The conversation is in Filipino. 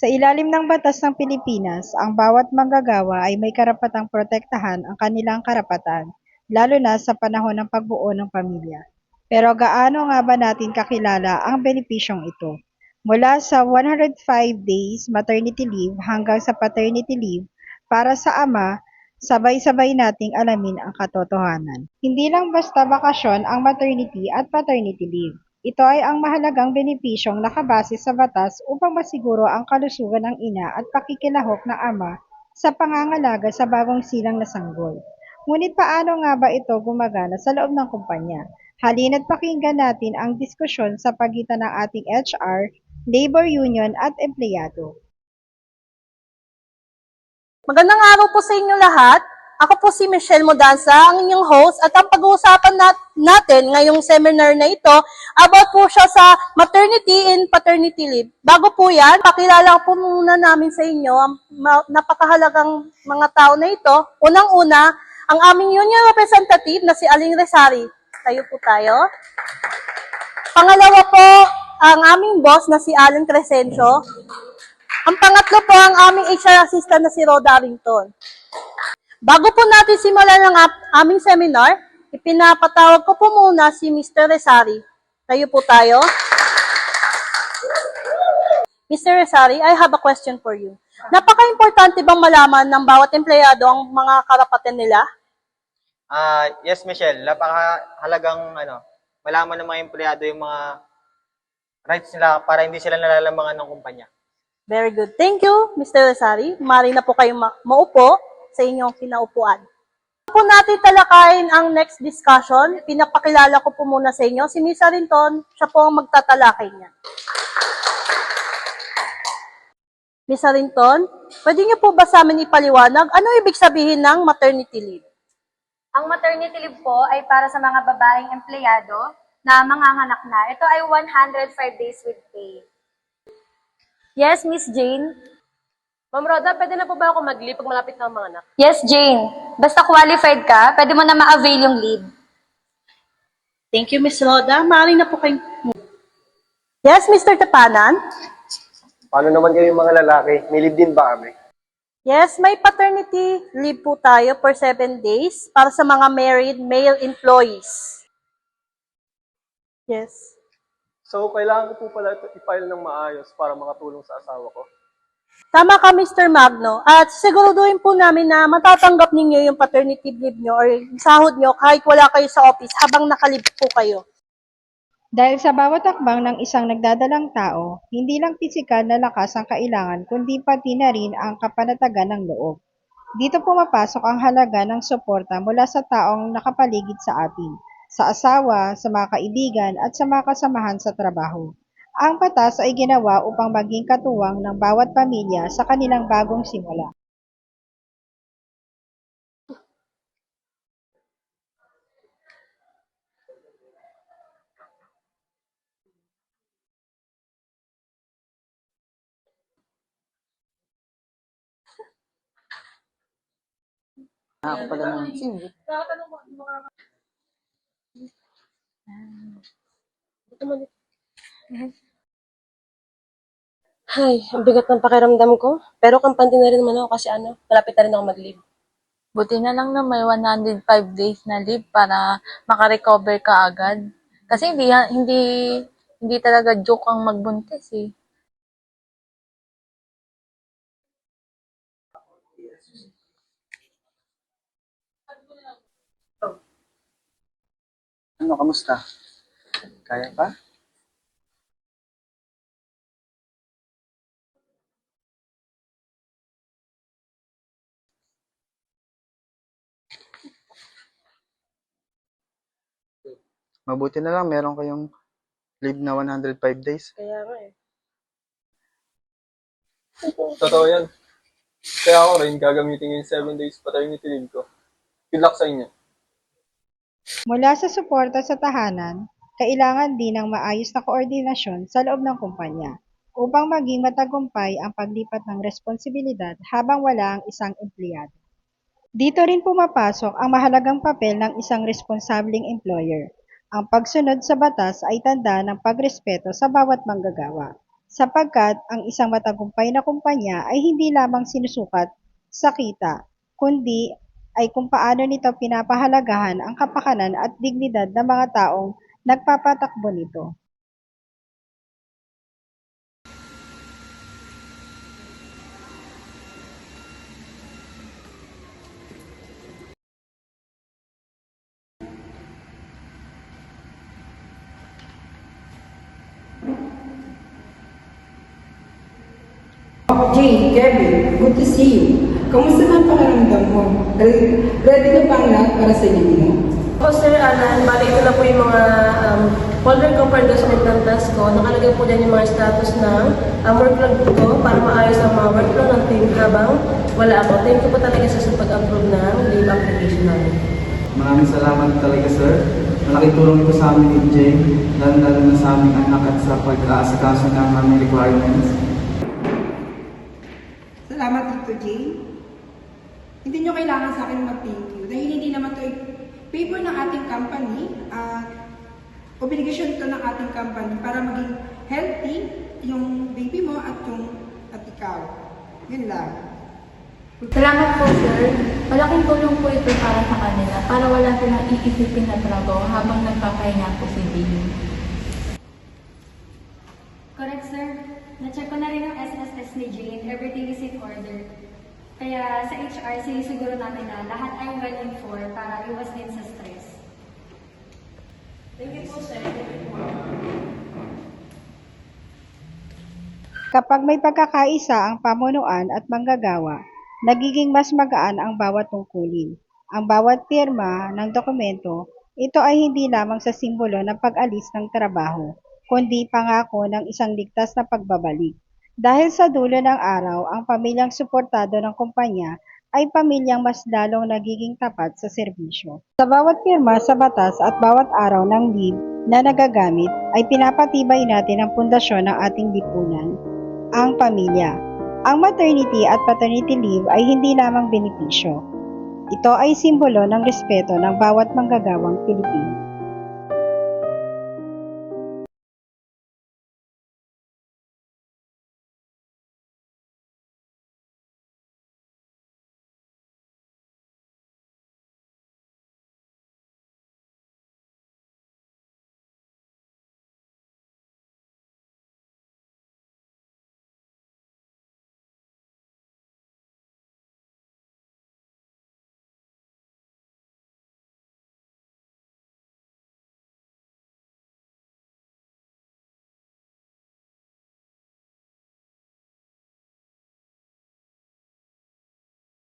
Sa ilalim ng batas ng Pilipinas, ang bawat manggagawa ay may karapatang protektahan ang kanilang karapatan, lalo na sa panahon ng pagbuo ng pamilya. Pero gaano nga ba natin kakilala ang benepisyong ito? Mula sa 105 days maternity leave hanggang sa paternity leave para sa ama, sabay-sabay nating alamin ang katotohanan. Hindi lang basta bakasyon ang maternity at paternity leave. Ito ay ang mahalagang benepisyong nakabase sa batas upang masiguro ang kalusugan ng ina at pakikilahok ng ama sa pangangalaga sa bagong silang na sanggol. Ngunit paano nga ba ito gumagana sa loob ng kumpanya? Halina't pakinggan natin ang diskusyon sa pagitan ng ating HR, labor union at empleyado. Magandang araw po sa inyo lahat. Ako po si Michelle Modanza, ang inyong host, at ang pag-uusapan natin ngayong seminar na ito about po siya sa maternity and paternity leave. Bago po yan, pakilala po muna namin sa inyo ang napakahalagang mga tao na ito. Unang-una, ang aming union representative na si Aling Resari. Tayo po tayo. Pangalawa po, ang aming boss na si Alan Crescencio. Ang pangatlo po, ang aming HR assistant na si Rhoda Arrington. Bago po natin simulan ang aming seminar, ipinapatawag ko po muna si Mr. Resari. Tayo po tayo. Mr. Resari, I have a question for you. Napaka-importante bang malaman ng bawat empleyado ang mga karapatan nila? Yes, Michelle. Napakahalagang malaman ng mga empleyado yung mga rights nila para hindi sila nalalamangan ng kumpanya. Very good. Thank you, Mr. Resari. Mari na po kayong maupo sa inyong kinaupuan. Po natin talakayin ang next discussion. Pinapakilala ko po muna sa inyo si Ms. Arrington. Siya po ang magtatalakay niya. Ms. Arrington, pwede niyo po ba sa amin ipaliwanag ano ibig sabihin ng maternity leave? Ang maternity leave po ay para sa mga babaeng empleyado na manganganak na. Ito ay 105 days with pay. Yes, Miss Jane? Ma'am Rhoda, pwede na po ba ako mag-leave pag malapit na ang mga anak? Yes, Jane. Basta qualified ka, pwede mo na ma-avail yung leave. Thank you, Ms. Rhoda. Maaari na po kayong... Yes, Mr. Tapanan? Paano naman kayong mga lalaki? May leave din ba kami? Yes, may paternity leave po tayo for 7 days para sa mga married male employees. Yes. So, kailangan ko po pala ito i-file ng maayos para makatulong sa asawa ko. Tama ka, Mr. Magno. At siguraduhin po namin na matatanggap ninyo yung paternity leave nyo or yung sahod nyo kahit wala kayo sa office habang nakalib po kayo. Dahil sa bawat hakbang ng isang nagdadalang tao, hindi lang pisikal na lakas ang kailangan kundi pati na rin ang kapanatagan ng loob. Dito pumapasok ang halaga ng suporta mula sa taong nakapaligid sa atin, sa asawa, sa mga kaibigan at sa mga kasamahan sa trabaho. Ang batas ay ginawa upang maging katuwang ng bawat pamilya sa kanilang bagong simula. Ay, ang bigat ng pakiramdam ko. Pero kampante na rin naman ako kasi malapit na rin ako mag-leave. Buti na lang na may 105 days na leave para makarecover ka agad. Kasi hindi talaga joke ang magbuntis eh. Ano, kamusta? Kaya pa? Mabuti na lang meron kayong leave na 105 days. Kaya nga eh. Totoo yan. Kaya ako rin gagamitin yung 7 days paternity leave ko. Good luck sa inyo. Mula sa suporta sa tahanan, kailangan din ng maayos na koordinasyon sa loob ng kumpanya upang maging matagumpay ang paglipat ng responsibilidad habang wala ang isang empleyado. Dito rin pumapasok ang mahalagang papel ng isang responsableng employer. Ang pagsunod sa batas ay tanda ng pagrespeto sa bawat manggagawa. sapagkat ang isang matagumpay na kumpanya ay hindi lamang sinusukat sa kita, kundi ay kung paano nito pinapahalagahan ang kapakanan at dignidad ng mga taong nagpapatakbo nito. Jane, Kevin, good to see you. Kamusta na ang pakiramdam mo? Ready na ba ang lahat para sa leave mo? Ako, Sir Alan, bali ito na po yung mga folder ko for endorsement ng task ko. Nakalagay po dyan yung mga status ng workload ko para maayos ang mga workload ng team habang wala ako. Thank you po talaga sa pag-approve ng leave application namin. Maraming salamat talaga, sir. Malaking tulong ito sa amin ni Jay, lalo na sa aming anak at sa pag-aasikaso ng aming requirements. Salamat Tito Jane. Hindi nyo kailangan sa akin mag-thank you dahil hindi naman ito favor ng ating company at obligasyon ito ng ating company para maging healthy yung baby mo at ikaw. Yun lang. Salamat po, sir. Malaking tulong po ito para sa kanila para wala silang iisipin na trabaho habang nagpapahinga po si Jane. Correct, sir. Na-check ko na rin ang SSS ni Jane. Everything is in order. Kaya sa HR, sinisiguro natin na lahat ay well-informed para iwas din sa stress. Thank you po, Sir. Kapag may pagkakaisa ang pamunuan at manggagawa, nagiging mas magaan ang bawat tungkulin. Ang bawat pirma ng dokumento, ito ay hindi lamang sa simbolo ng pag-alis ng trabaho, kundi pangako ng isang ligtas na pagbabalik. Dahil sa dulo ng araw, ang pamilyang suportado ng kumpanya ay pamilyang mas lalong nagiging tapat sa serbisyo. Sa bawat pirma sa batas at bawat araw ng leave na nagagamit, ay pinapatibay natin ang pundasyon ng ating lipunan, ang pamilya. Ang maternity at paternity leave ay hindi lamang benepisyo. Ito ay simbolo ng respeto ng bawat manggagawang Pilipino.